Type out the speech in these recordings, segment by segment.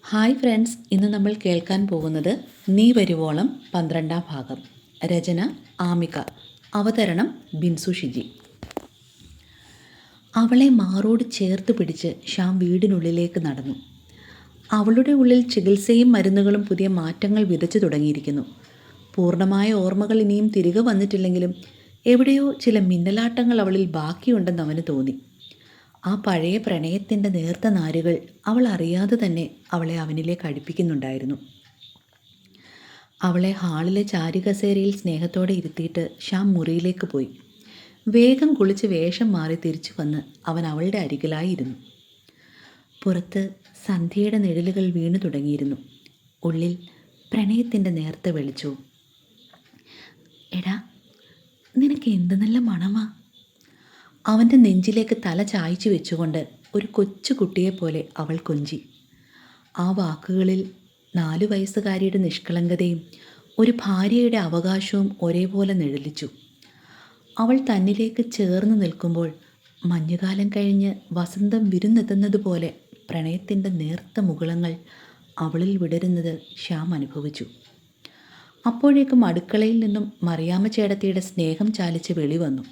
Hi friends, ഇന്ന് നമ്മൾ കേൾക്കാൻ പോകുന്നത് നീ വരുവോളം 12-ാം ഭാഗം. രചന ആമിക, അവതരണം ബിൻസു ഷിജി. അവളെ മാറോട് ചേർത്ത് പിടിച്ച് ശ്യാം വീടിനുള്ളിലേക്ക് നടന്നു. അവളുടെ ഉള്ളിൽ ചികിത്സയും മരുന്നുകളും പുതിയ മാറ്റങ്ങൾ വിതച്ചു തുടങ്ങിയിരിക്കുന്നു. പൂർണ്ണമായ ഓർമ്മകൾ ഇനിയും തിരികെ വന്നിട്ടില്ലെങ്കിലും എവിടെയോ ചില മിന്നലാട്ടങ്ങൾ അവളിൽ ബാക്കിയുണ്ടെന്ന് അവന് തോന്നി. ആ പഴയ പ്രണയത്തിൻ്റെ നേർത്ത നാരുകൾ അവൾ അറിയാതെ തന്നെ അവളെ അവനിലേക്ക് അടുപ്പിക്കുന്നുണ്ടായിരുന്നു. അവളെ ഹാളിലെ ചാരുകസേരയിൽ സ്നേഹത്തോടെ ഇരുത്തിയിട്ട് ശ്യാം മുറിയിലേക്ക് പോയി. വേഗം കുളിച്ച് വേഷം മാറി തിരിച്ചു വന്ന് അവൻ അവളുടെ അരികിലായിരുന്നു. പുറത്ത് സന്ധ്യയുടെ നിഴലുകൾ വീണു തുടങ്ങിയിരുന്നു. ഉള്ളിൽ പ്രണയത്തിൻ്റെ നേർത്ത വെളിച്ചവും. എടാ, നിനക്ക് എന്ത് നല്ല മണമാ. അവൻ്റെ നെഞ്ചിലേക്ക് തല ചായ്ച്ചു വെച്ചുകൊണ്ട് ഒരു കൊച്ചു കുട്ടിയെപ്പോലെ അവൾ കൊഞ്ചി. ആ വാക്കുകളിൽ 4 വയസ്സുകാരിയുടെ നിഷ്കളങ്കതയും ഒരു ഭാര്യയുടെ അവകാശവും ഒരേപോലെ നിഴലിച്ചു. അവൾ തന്നിലേക്ക് ചേർന്ന് നിൽക്കുമ്പോൾ മഞ്ഞുകാലം കഴിഞ്ഞ് വസന്തം വിരുന്നെത്തുന്നത് പോലെ പ്രണയത്തിൻ്റെ നേർത്ത മുകുളങ്ങൾ അവളിൽ വിടരുന്നത് ശ്യാം അനുഭവിച്ചു. അപ്പോഴേക്കും അടുക്കളയിൽ നിന്നും മറിയാമ്മ ചേടത്തിയുടെ സ്നേഹം ചാലിച്ച് വെളി വന്നു.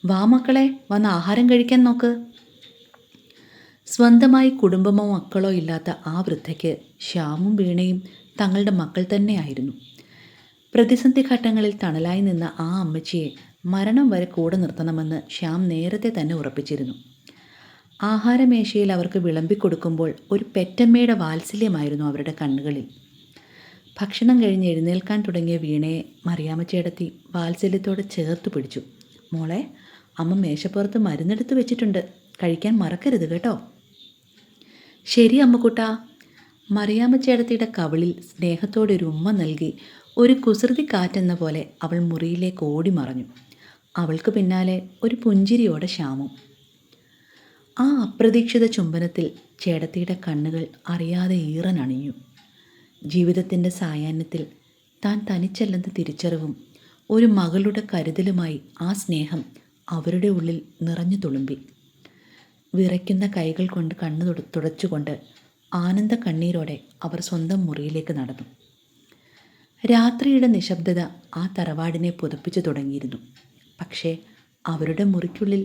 വാ മക്കളെ, വന്ന് ആഹാരം കഴിക്കാൻ നോക്ക്. സ്വന്തമായി കുടുംബമോ മക്കളോ ഇല്ലാത്ത ആ വൃദ്ധയ്ക്ക് ശ്യാമും വീണയും തങ്ങളുടെ മക്കൾ തന്നെയായിരുന്നു. പ്രതിസന്ധി ഘട്ടങ്ങളിൽ തണലായി നിന്ന ആ അമ്മച്ചിയെ മരണം വരെ കൂടെ നിർത്തണമെന്ന് ശ്യാം നേരത്തെ തന്നെ ഉറപ്പിച്ചിരുന്നു. ആഹാരമേശയിൽ അവർക്ക് വിളമ്പിക്കൊടുക്കുമ്പോൾ ഒരു പെറ്റമ്മയുടെ വാത്സല്യമായിരുന്നു അവരുടെ കണ്ണുകളിൽ. ഭക്ഷണം കഴിഞ്ഞ് എഴുന്നേൽക്കാൻ തുടങ്ങിയ വീണയെ മറിയാമ്മ ചേടത്തി വാത്സല്യത്തോടെ ചേർത്ത് പിടിച്ചു. മോളെ, അമ്മ മേശപ്പുറത്ത് മരുന്നെടുത്ത് വെച്ചിട്ടുണ്ട്, കഴിക്കാൻ മറക്കരുത് കേട്ടോ. ശരി അമ്മക്കുട്ടാ. മറിയാമ്മ ചേടത്തിയുടെ കവിളിൽ സ്നേഹത്തോടെ ഒരു ഉമ്മ നൽകി ഒരു കുസൃതി കാറ്റെന്ന പോലെ അവൾ മുറിയിലേക്ക് ഓടി മറഞ്ഞു. അവൾക്ക് പിന്നാലെ ഒരു പുഞ്ചിരിയോടെ ശ്യാമും. ആ അപ്രതീക്ഷിത ചുംബനത്തിൽ ചേടത്തിയുടെ കണ്ണുകൾ അറിയാതെ ഈറനണിഞ്ഞു. ജീവിതത്തിൻ്റെ സായാഹ്നത്തിൽ താൻ തനിച്ചല്ലെന്ന തിരിച്ചറിവും ഒരു മകളുടെ കരുതലുമായി ആ സ്നേഹം അവരുടെ ഉള്ളിൽ നിറഞ്ഞു തുളുമ്പി. വിറയ്ക്കുന്ന കൈകൾ കൊണ്ട് കണ്ണു തുടച്ചുകൊണ്ട് ആനന്ദ കണ്ണീരോടെ അവർ സ്വന്തം മുറിയിലേക്ക് നടന്നു. രാത്രിയുടെ നിശബ്ദത ആ തറവാടിനെ പുതപ്പിച്ചു തുടങ്ങിയിരുന്നു. പക്ഷേ അവരുടെ മുറിക്കുള്ളിൽ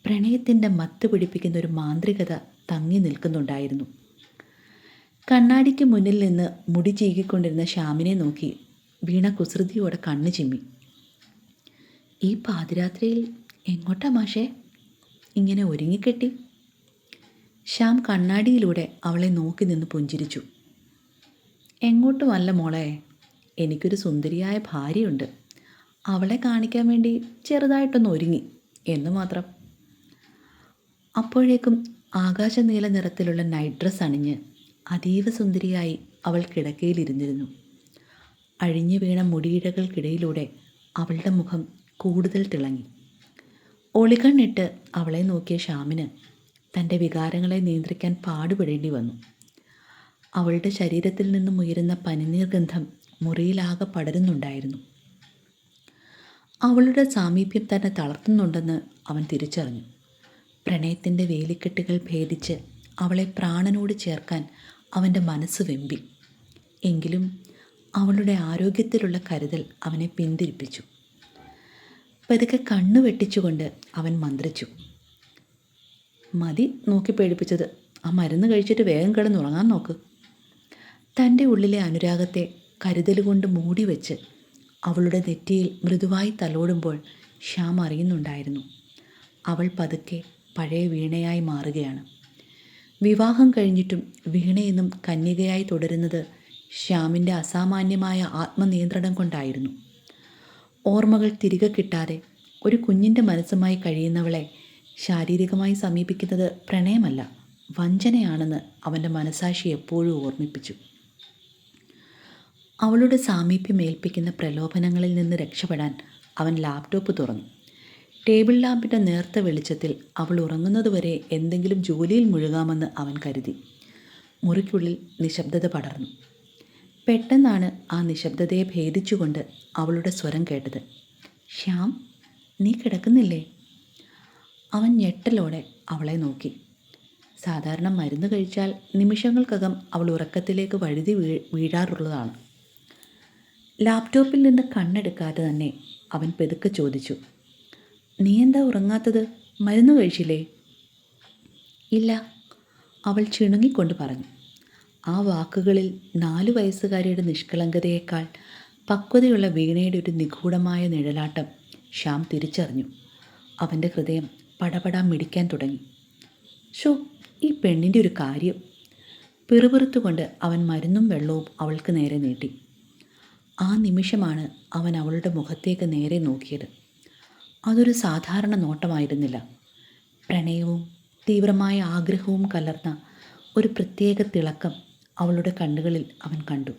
പ്രണയത്തിൻ്റെ മത്ത് പിടിപ്പിക്കുന്ന ഒരു മാന്ത്രികത തങ്ങി നിൽക്കുന്നുണ്ടായിരുന്നു. കണ്ണാടിക്ക് മുന്നിൽ നിന്ന് മുടി ചീകിക്കൊണ്ടിരുന്ന ശ്യാമിനെ നോക്കി വീണ കുസൃതിയോടെ കണ്ണു ചിമ്മി. ഈ പാതിരാത്രിയിൽ എങ്ങോട്ടാ മാഷേ ഇങ്ങനെ ഒരുങ്ങിക്കെട്ടി? ശ്യാം കണ്ണാടിയിലൂടെ അവളെ നോക്കി നിന്ന് പുഞ്ചിരിച്ചു. എങ്ങോട്ടുമല്ല മോളെ, എനിക്കൊരു സുന്ദരിയായ ഭാര്യയുണ്ട്. അവളെ കാണിക്കാൻ വേണ്ടി ചെറുതായിട്ടൊന്ന് ഒരുങ്ങി എന്ന് മാത്രം. അപ്പോഴേക്കും ആകാശ നീല നിറത്തിലുള്ള നൈറ്റ് ഡ്രസ്സ് അണിഞ്ഞ് അതീവ സുന്ദരിയായി അവൾ കിടക്കയിലിരുന്നിരുന്നു. അഴിഞ്ഞു വീണ മുടിയിഴകൾക്കിടയിലൂടെ അവളുടെ മുഖം കൂടുതൽ തിളങ്ങി. ഒളികണ്ണിട്ട് അവളെ നോക്കിയ ശ്യാമിന് തൻ്റെ വികാരങ്ങളെ നിയന്ത്രിക്കാൻ പാടുപെടേണ്ടി വന്നു. അവളുടെ ശരീരത്തിൽ നിന്നും ഉയരുന്ന പനിനീർ ഗന്ധം മുറിയിലാകെ പടരുന്നുണ്ടായിരുന്നു. അവളുടെ സാമീപ്യം തന്നെ തളർത്തുന്നുണ്ടെന്ന് അവൻ തിരിച്ചറിഞ്ഞു. പ്രണയത്തിൻ്റെ വേലിക്കെട്ടുകൾ ഭേദിച്ച് അവളെ പ്രാണനോട് ചേർക്കാൻ അവൻ്റെ മനസ്സ് വെമ്പി. എങ്കിലും അവളുടെ ആരോഗ്യത്തിലുള്ള കരുതൽ അവനെ പിന്തിരിപ്പിച്ചു. പതുക്കെ കണ്ണു വെട്ടിച്ചുകൊണ്ട് അവൻ മന്ത്രിച്ചു. മതി നോക്കി പേടിപ്പിച്ചത്. ആ മരുന്ന് കഴിച്ചിട്ട് വേഗം കിടന്നുറങ്ങാൻ നോക്ക്. തൻ്റെ ഉള്ളിലെ അനുരാഗത്തെ കരുതലുകൊണ്ട് മൂടി വെച്ച് അവളുടെ നെറ്റിയിൽ മൃദുവായി തലോടുമ്പോൾ ശ്യാം അറിയുന്നുണ്ടായിരുന്നു, അവൾ പതുക്കെ പഴയ വീണയായി മാറുകയാണ്. വിവാഹം കഴിഞ്ഞിട്ടും വീണയെന്നും കന്യകയായി തുടരുന്നത് ശ്യാമിൻ്റെ അസാമാന്യമായ ആത്മനിയന്ത്രണം കൊണ്ടായിരുന്നു. ഓർമ്മകൾ തിരികെ കിട്ടാതെ ഒരു കുഞ്ഞിൻ്റെ മനസ്സുമായി കഴിയുന്നവളെ ശാരീരികമായി സമീപിക്കുന്നത് പ്രണയമല്ല, വഞ്ചനയാണെന്ന് അവൻ്റെ മനസാക്ഷി എപ്പോഴും ഓർമ്മിപ്പിച്ചു. അവളുടെ സാമീപ്യം ഏൽപ്പിക്കുന്ന പ്രലോഭനങ്ങളിൽ നിന്ന് രക്ഷപ്പെടാൻ അവൻ ലാപ്ടോപ്പ് തുറന്നു. ടേബിൾ ലാമ്പിൻ്റെ നേർത്ത വെളിച്ചത്തിൽ അവൾ ഉറങ്ങുന്നതുവരെ എന്തെങ്കിലും ജോലിയിൽ മുഴുകാമെന്ന് അവൻ കരുതി. മുറിക്കുള്ളിൽ നിശബ്ദത പടർന്നു. പെട്ടെന്നാണ് ആ നിശബ്ദതയെ ഭേദിച്ചുകൊണ്ട് അവളുടെ സ്വരം കേട്ടത്. ശ്യാം, നീ കിടക്കുന്നില്ലേ? അവൻ ഞെട്ടലോടെ അവളെ നോക്കി. സാധാരണ മരുന്ന് കഴിച്ചാൽ നിമിഷങ്ങൾക്കകം അവൾ ഉറക്കത്തിലേക്ക് വഴുതി വീഴാറുള്ളതാണ്. ലാപ്ടോപ്പിൽ നിന്ന് കണ്ണെടുക്കാതെ തന്നെ അവൻ പെതുക്കെ ചോദിച്ചു, നീ എന്താ ഉറങ്ങാത്തത്? മരുന്ന് കഴിച്ചില്ലേ? ഇല്ല, അവൾ ചിണുങ്ങിക്കൊണ്ട് പറഞ്ഞു. ആ വാക്കുകളിൽ 4 വയസ്സുകാരിയുടെ നിഷ്കളങ്കതയേക്കാൾ പക്വതയുള്ള വീണയുടെ ഒരു നിഗൂഢമായ നിഴലാട്ടം ശ്യാം തിരിച്ചറിഞ്ഞു. അവൻ്റെ ഹൃദയം പടപടാ മിടിക്കാൻ തുടങ്ങി. ഷോ, ഈ പെണ്ണിൻ്റെ ഒരു കാര്യം! പിറുപിറുത്തുകൊണ്ട് അവൻ മരുന്നും വെള്ളവും അവൾക്ക് നേരെ നീട്ടി. ആ നിമിഷമാണ് അവൻ അവളുടെ മുഖത്തേക്ക് നേരെ നോക്കിയത്. അതൊരു സാധാരണ നോട്ടമായിരുന്നില്ല. പ്രണയവും തീവ്രമായ ആഗ്രഹവും കലർന്ന ഒരു പ്രത്യേക തിളക്കം അവളുടെ കണ്ണുകളിൽ അവൻ കണ്ടു.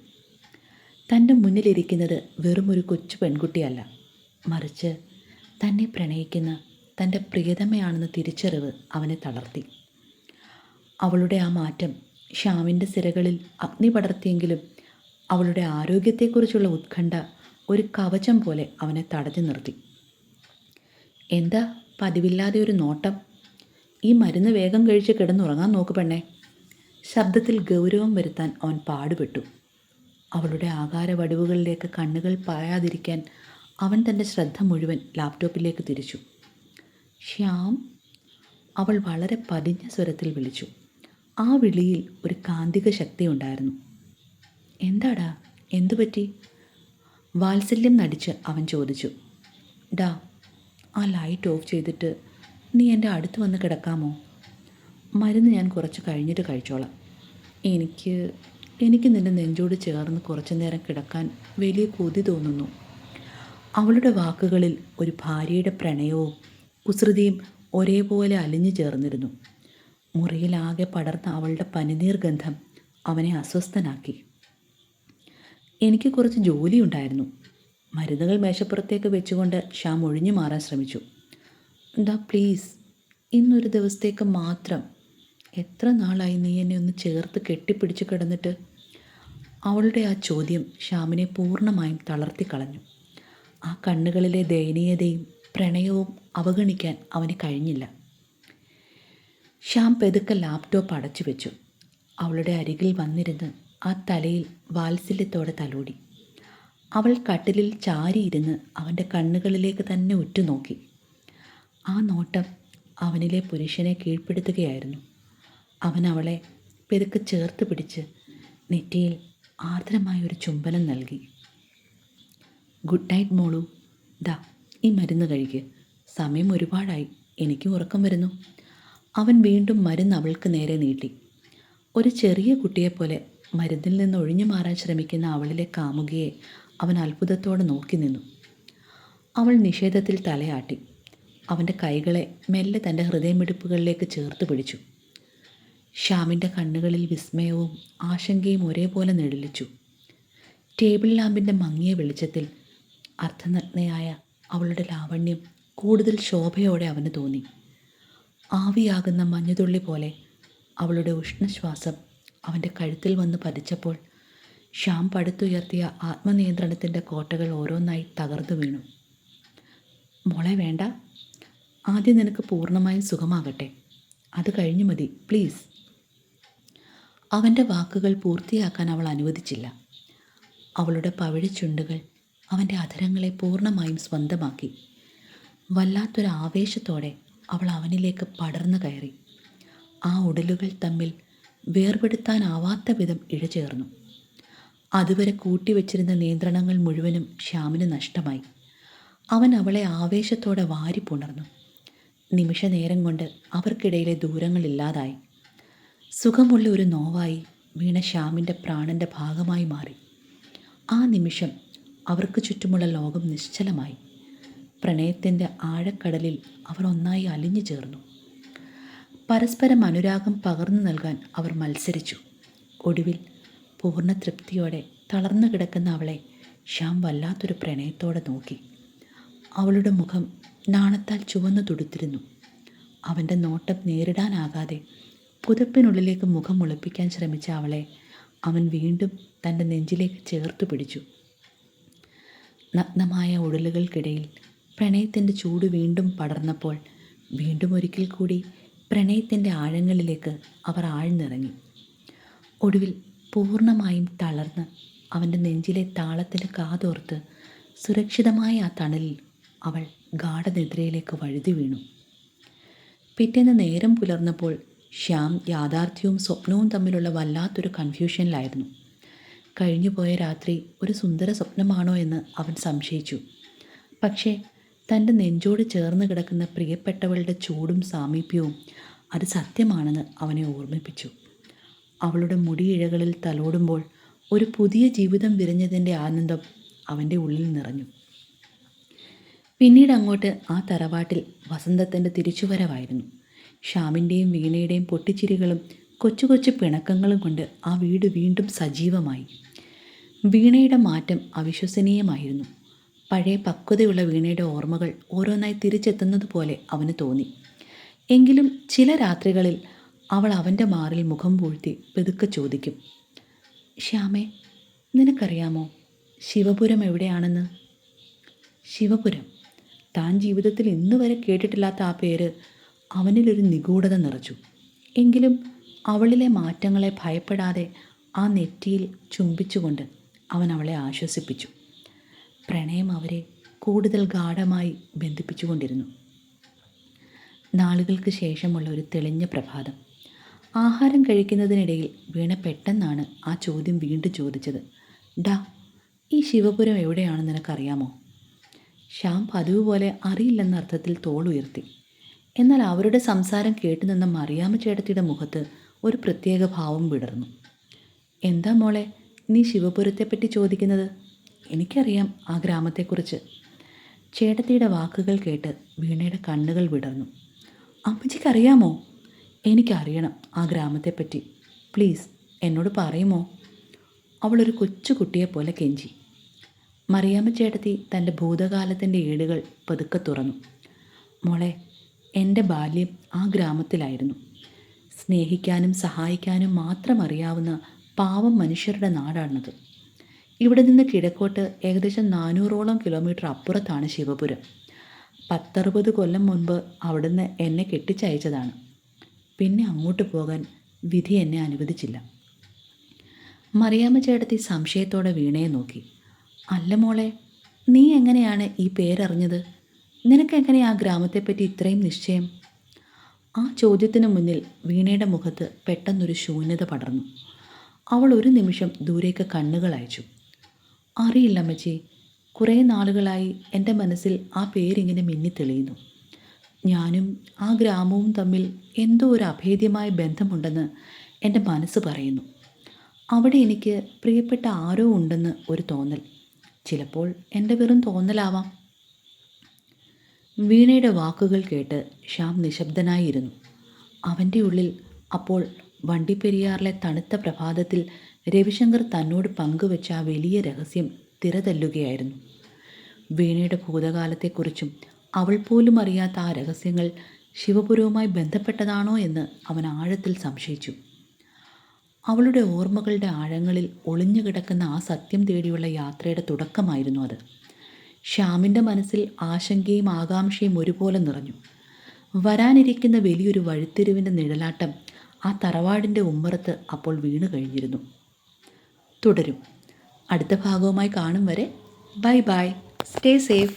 തൻ്റെ മുന്നിലിരിക്കുന്നത് വെറുമൊരു കൊച്ചു പെൺകുട്ടിയല്ല, മറിച്ച് തന്നെ പ്രണയിക്കുന്ന തൻ്റെ പ്രിയതമയാണെന്ന തിരിച്ചറിവ് അവനെ തളർത്തി. അവളുടെ ആ മാറ്റം ശ്യാമിൻ്റെ സിരകളിൽ അഗ്നി പടർത്തിയെങ്കിലും അവളുടെ ആരോഗ്യത്തെക്കുറിച്ചുള്ള ഉത്കണ്ഠ ഒരു കവചം പോലെ അവനെ തടഞ്ഞു നിർത്തി. എന്താ പതിവില്ലാതെ ഒരു നോട്ടം? ഈ മരുന്ന് വേഗം കഴിച്ച് കിടന്നുറങ്ങാൻ നോക്ക് പെണ്ണേ. ശബ്ദത്തിൽ ഗൗരവം വരുത്താൻ അവൻ പാടുപെട്ടു. അവളുടെ ആകാരവടിവുകളിലേക്ക് കണ്ണുകൾ പായാതിരിക്കാൻ അവൻ തൻ്റെ ശ്രദ്ധ മുഴുവൻ ലാപ്ടോപ്പിലേക്ക് തിരിച്ചു. ശ്യാം, അവൾ വളരെ പതിഞ്ഞ സ്വരത്തിൽ വിളിച്ചു. ആ വിളിയിൽ ഒരു കാന്തിക ശക്തി ഉണ്ടായിരുന്നു. എന്താടാ, എന്തുപറ്റി? വാത്സല്യം നടിച്ച് അവൻ ചോദിച്ചു. ഡാ, ആ ലൈറ്റ് ഓഫ് ചെയ്തിട്ട് നീ എൻ്റെ അടുത്ത് വന്ന് കിടക്കാമോ? മരുന്ന് ഞാൻ കുറച്ച് കഴിഞ്ഞിട്ട് കഴിച്ചോളാം. എനിക്ക് നിൻ്റെ നെഞ്ചോട് ചേർന്ന് കുറച്ചു നേരം കിടക്കാൻ വലിയ കൊതി തോന്നുന്നു. അവളുടെ വാക്കുകളിൽ ഒരു ഭാര്യയുടെ പ്രണയവും കുസൃതിയും ഒരേപോലെ അലിഞ്ഞു ചേർന്നിരുന്നു. മുറിയിലാകെ പടർന്ന അവളുടെ പനിനീർ ഗന്ധം അവനെ അസ്വസ്ഥനാക്കി. എനിക്ക് കുറച്ച് ജോലിയുണ്ടായിരുന്നു. മരുന്നുകൾ മേശപ്പുറത്തേക്ക് വെച്ചുകൊണ്ട് ശ്യാം ഒഴിഞ്ഞു മാറാൻ ശ്രമിച്ചു. എന്താ പ്ലീസ്, ഇന്നൊരു ദിവസത്തേക്ക് മാത്രം. എത്ര നാളായി നീ എന്നെ ഒന്ന് ചേർത്ത് കെട്ടിപ്പിടിച്ച് കിടന്നിട്ട്? അവളുടെ ആ ചോദ്യം ശ്യാമിനെ പൂർണ്ണമായും തളർത്തിക്കളഞ്ഞു. ആ കണ്ണുകളിലെ ദയനീയതയും പ്രണയവും അവഗണിക്കാൻ അവന് കഴിഞ്ഞില്ല. ശ്യാം പെതുക്കെ ലാപ്ടോപ്പ് അടച്ചു വെച്ചു. അവളുടെ അരികിൽ വന്നിരുന്ന് ആ തലയിൽ വാത്സല്യത്തോടെ തലോടി. അവൾ കട്ടിലിൽ ചാരിയിരുന്ന് അവൻ്റെ കണ്ണുകളിലേക്ക് തന്നെ ഉറ്റുനോക്കി. ആ നോട്ടം അവനിലെ പുരുഷനെ കീഴ്പ്പെടുത്തുകയായിരുന്നു. അവൻ അവളെ പെരുക്കെ ചേർത്ത് പിടിച്ച് നെറ്റിയിൽ ആർദ്രമായൊരു ചുംബനം നൽകി. ഗുഡ് നൈറ്റ് മോളു. ദാ, ഈ മരുന്ന് കഴിക്ക്. സമയം ഒരുപാടായി, എനിക്കും ഉറക്കം വരുന്നു. അവൻ വീണ്ടും മരുന്ന് അവൾക്ക് നേരെ നീട്ടി. ഒരു ചെറിയ കുട്ടിയെപ്പോലെ മരുന്നിൽ നിന്ന് ഒഴിഞ്ഞു മാറാൻ ശ്രമിക്കുന്ന അവളിലെ കാമുകിയെ അവൻ അത്ഭുതത്തോടെ നോക്കി നിന്നു. അവൾ നിഷേധത്തിൽ തലയാട്ടി. അവൻ്റെ കൈകളെ മെല്ലെ തൻ്റെ ഹൃദയമിടിപ്പുകളിലേക്ക് ചേർത്ത് പിടിച്ചു. ശ്യാമിൻ്റെ കണ്ണുകളിൽ വിസ്മയവും ആശങ്കയും ഒരേപോലെ നിഴലിച്ചു. ടേബിൾ ലാമ്പിൻ്റെ മങ്ങിയ വെളിച്ചത്തിൽ അർദ്ധനഗ്നയായ അവളുടെ ലാവണ്യം കൂടുതൽ ശോഭയോടെ അവന് തോന്നി. ആവിയാകുന്ന മഞ്ഞുതുള്ളി പോലെ അവളുടെ ഉഷ്ണശ്വാസം അവൻ്റെ കഴുത്തിൽ വന്ന് പതിച്ചപ്പോൾ ശ്യാം പടുത്തുയർത്തിയ ആത്മനിയന്ത്രണത്തിൻ്റെ കോട്ടകൾ ഓരോന്നായി തകർന്നു വീണു. മോളെ വേണ്ട, ആദ്യം നിനക്ക് പൂർണ്ണമായും സുഖമാകട്ടെ, അത് കഴിഞ്ഞു മതി പ്ലീസ്. അവൻ്റെ വാക്കുകൾ പൂർത്തിയാക്കാൻ അവൾ അനുവദിച്ചില്ല. അവളുടെ പവിഴച്ചുണ്ടുകൾ അവൻ്റെ അധരങ്ങളെ പൂർണ്ണമായും സ്വന്തമാക്കി. വല്ലാത്തൊരു ആവേശത്തോടെ അവൾ അവനിലേക്ക് പടർന്നു കയറി. ആ ഉടലുകൾ തമ്മിൽ വേർപെടുത്താനാവാത്ത വിധം ഇഴചേർന്നു. അതുവരെ കൂട്ടിവെച്ചിരുന്ന നിയന്ത്രണങ്ങൾ മുഴുവനും ശ്യാമിന് നഷ്ടമായി. അവൻ അവളെ ആവേശത്തോടെ വാരിപ്പുണർന്നു. നിമിഷനേരം കൊണ്ട് അവർക്കിടയിലെ ദൂരങ്ങളില്ലാതായി. സുഖമുള്ള ഒരു നോവായി വീണ ശ്യാമിൻ്റെ പ്രാണൻ്റെ ഭാഗമായി മാറി. ആ നിമിഷം അവർക്ക് ചുറ്റുമുള്ള ലോകം നിശ്ചലമായി. പ്രണയത്തിൻ്റെ ആഴക്കടലിൽ അവർ ഒന്നായി അലിഞ്ഞു ചേർന്നു. പരസ്പരം അനുരാഗം പകർന്നു നൽകാൻ അവർ മത്സരിച്ചു. ഒടുവിൽ പൂർണ്ണ തൃപ്തിയോടെ തളർന്നു കിടക്കുന്ന അവളെ ശ്യാം വല്ലാത്തൊരു പ്രണയത്തോടെ നോക്കി. അവളുടെ മുഖം നാണത്താൽ ചുവന്നു തുടുത്തിരുന്നു. അവൻ്റെ നോട്ടം നേരിടാനാകാതെ പുതപ്പിനുള്ളിലേക്ക് മുഖം ഒളിപ്പിക്കാൻ ശ്രമിച്ച അവളെ അവൻ വീണ്ടും തൻ്റെ നെഞ്ചിലേക്ക് ചേർത്തു പിടിച്ചു. നഗ്നമായ ഉടലുകൾക്കിടയിൽ പ്രണയത്തിൻ്റെ ചൂട് വീണ്ടും പടർന്നപ്പോൾ വീണ്ടും ഒരിക്കൽ കൂടി പ്രണയത്തിൻ്റെ ആഴങ്ങളിലേക്ക് അവർ ആഴ്ന്നിറങ്ങി. ഒടുവിൽ പൂർണ്ണമായും തളർന്ന് അവൻ്റെ നെഞ്ചിലെ താളത്തിന് കാതോർത്ത് സുരക്ഷിതമായ ആ തണലിൽ അവൾ ഗാഠനിദ്രയിലേക്ക് വഴുതി വീണു. പിറ്റേന്ന് നേരം പുലർന്നപ്പോൾ ശ്യാം യാഥാർത്ഥ്യവും സ്വപ്നവും തമ്മിലുള്ള വല്ലാത്തൊരു കൺഫ്യൂഷനിലായിരുന്നു. കഴിഞ്ഞുപോയ രാത്രി ഒരു സുന്ദര സ്വപ്നമാണോ എന്ന് അവൻ സംശയിച്ചു. പക്ഷേ തൻ്റെ നെഞ്ചോട് ചേർന്ന് കിടക്കുന്ന പ്രിയപ്പെട്ടവളുടെ ചൂടും സാമീപ്യവും അത് സത്യമാണെന്ന് അവനെ ഓർമ്മിപ്പിച്ചു. അവളുടെ മുടിയിഴകളിൽ തലോടുമ്പോൾ ഒരു പുതിയ ജീവിതം വിരിഞ്ഞതിൻ്റെ ആനന്ദം അവൻ്റെ ഉള്ളിൽ നിറഞ്ഞു. പിന്നീട് അങ്ങോട്ട് ആ തറവാട്ടിൽ വസന്തത്തിൻ്റെ തിരിച്ചുവരവായിരുന്നു. ശ്യാമിൻ്റെയും വീണയുടെയും പൊട്ടിച്ചിരികളും കൊച്ചു കൊച്ചു പിണക്കങ്ങളും കൊണ്ട് ആ വീട് വീണ്ടും സജീവമായി. വീണയുടെ മാറ്റം അവിശ്വസനീയമായിരുന്നു. പഴയ പക്വതയുള്ള വീണയുടെ ഓർമ്മകൾ ഓരോന്നായി തിരിച്ചെത്തുന്നത് പോലെ അവന് തോന്നി. എങ്കിലും ചില രാത്രികളിൽ അവൾ അവൻ്റെ മാറിൽ മുഖം പൂഴ്ത്തി പെതുക്കെ ചോദിക്കും, ശ്യാമേ, നിനക്കറിയാമോ ശിവപുരം എവിടെയാണെന്ന്? ശിവപുരം. താൻ ജീവിതത്തിൽ ഇന്ന് വരെ കേട്ടിട്ടില്ലാത്ത ആ പേര് അവനിലൊരു നിഗൂഢത നിറച്ചു. എങ്കിലും അവളിലെ മാറ്റങ്ങളെ ഭയപ്പെടാതെ ആ നെറ്റിയിൽ ചുംബിച്ചുകൊണ്ട് അവൻ അവളെ ആശ്വസിപ്പിച്ചു. പ്രണയം അവരെ കൂടുതൽ ഗാഢമായി ബന്ധിപ്പിച്ചുകൊണ്ടിരുന്നു. നാളുകൾക്ക് ശേഷമുള്ള ഒരു തെളിഞ്ഞ പ്രഭാതം. ആഹാരം കഴിക്കുന്നതിനിടയിൽ വീണ പെട്ടെന്നാണ് ആ ചോദ്യം വീണ്ടും ചോദിച്ചത്. ഡാ, ഈ ശിവപുരം എവിടെയാണെന്ന് നിനക്കറിയാമോ? ശ്യാം പതിവ് പോലെ അറിയില്ലെന്ന അർത്ഥത്തിൽ തോളുയർത്തി. എന്നാൽ അവരുടെ സംസാരം കേട്ടുനിന്ന മറിയാമ്മ ചേട്ടത്തിയുടെ മുഖത്ത് ഒരു പ്രത്യേക ഭാവം വിടർന്നു. എന്താ മോളെ നീ ശിവപുരത്തെപ്പറ്റി ചോദിക്കുന്നത്? എനിക്കറിയാം ആ ഗ്രാമത്തെക്കുറിച്ച്. ചേട്ടത്തിയുടെ വാക്കുകൾ കേട്ട് വീണയുടെ കണ്ണുകൾ വിടർന്നു. അമ്മച്ചിക്കറിയാമോ? എനിക്കറിയണം ആ ഗ്രാമത്തെപ്പറ്റി. പ്ലീസ് എന്നോട് പറയുമോ? അവളൊരു കൊച്ചു കുട്ടിയെപ്പോലെ കെഞ്ചി. മറിയാമ്മ ചേട്ടത്തി തൻ്റെ ഭൂതകാലത്തിൻ്റെ ഏടുകൾ പതുക്കെ തുറന്നു. മോളെ, എൻ്റെ ബാല്യം ആ ഗ്രാമത്തിലായിരുന്നു. സ്നേഹിക്കാനും സഹായിക്കാനും മാത്രം അറിയാവുന്ന പാവം മനുഷ്യരുടെ നാടാണത്. ഇവിടെ നിന്ന് കിഴക്കോട്ട് ഏകദേശം 400ഓളം കിലോമീറ്റർ അപ്പുറത്താണ് ശിവപുരം. 10-60 കൊല്ലം മുൻപ് അവിടുന്ന് എന്നെ കെട്ടിച്ചയച്ചതാണ്. പിന്നെ അങ്ങോട്ട് പോകാൻ വിധി എന്നെ അനുവദിച്ചില്ല. മറിയാമ്മ ചേട്ടത്തി സംശയത്തോടെ വീണയെ നോക്കി. അല്ല മോളെ, നീ എങ്ങനെയാണ് ഈ പേരറിഞ്ഞത്? നിനക്കെങ്ങനെ ആ ഗ്രാമത്തെപ്പറ്റി ഇത്രയും നിശ്ചയം? ആ ചോദ്യത്തിന് മുന്നിൽ വീണയുടെ മുഖത്ത് പെട്ടെന്നൊരു ശൂന്യത പടർന്നു. അവൾ ഒരു നിമിഷം ദൂരേക്ക് കണ്ണുകൾ അയച്ചു. അറിയില്ല അമ്മച്ചി, കുറേ നാളുകളായി എൻ്റെ മനസ്സിൽ ആ പേരിങ്ങനെ മിന്നിത്തെളിയുന്നു. ഞാനും ആ ഗ്രാമവും തമ്മിൽ എന്തോ ഒരു അഭേദ്യമായ ബന്ധമുണ്ടെന്ന് എൻ്റെ മനസ്സ് പറയുന്നു. അവിടെ എനിക്ക് പ്രിയപ്പെട്ട ആരോ ഉണ്ടെന്ന് ഒരു തോന്നൽ. ചിലപ്പോൾ എൻ്റെ വെറും തോന്നലാവാം. വീണയുടെ വാക്കുകൾ കേട്ട് ശ്യാം നിശബ്ദനായിരുന്നു. അവൻ്റെ ഉള്ളിൽ അപ്പോൾ വണ്ടിപ്പെരിയാറിലെ തണുത്ത പ്രഭാതത്തിൽ രവിശങ്കർ തന്നോട് പങ്കുവെച്ച ആ വലിയ രഹസ്യം തിരതല്ലുകയായിരുന്നു. വീണയുടെ ഭൂതകാലത്തെക്കുറിച്ചും അവൾ പോലും അറിയാത്ത ആ രഹസ്യങ്ങൾ ശിവപുരവുമായി ബന്ധപ്പെട്ടതാണോ എന്ന് അവൻ ആഴത്തിൽ സംശയിച്ചു. അവളുടെ ഓർമ്മകളുടെ ആഴങ്ങളിൽ ഒളിഞ്ഞു കിടക്കുന്ന ആ സത്യം തേടിയുള്ള യാത്രയുടെ തുടക്കമായിരുന്നു അത്. ശ്യാമിൻ്റെ മനസ്സിൽ ആശങ്കയും ആകാംക്ഷയും ഒരുപോലെ നിറഞ്ഞു. വരാനിരിക്കുന്ന വലിയൊരു വഴിത്തിരിവിൻ്റെ നിഴലാട്ടം ആ തറവാടിൻ്റെ ഉമ്മറത്ത് അപ്പോൾ വീണു കഴിഞ്ഞിരുന്നു. തുടരും. അടുത്ത ഭാഗവുമായി കാണും വരെ ബൈ ബൈ. Stay safe.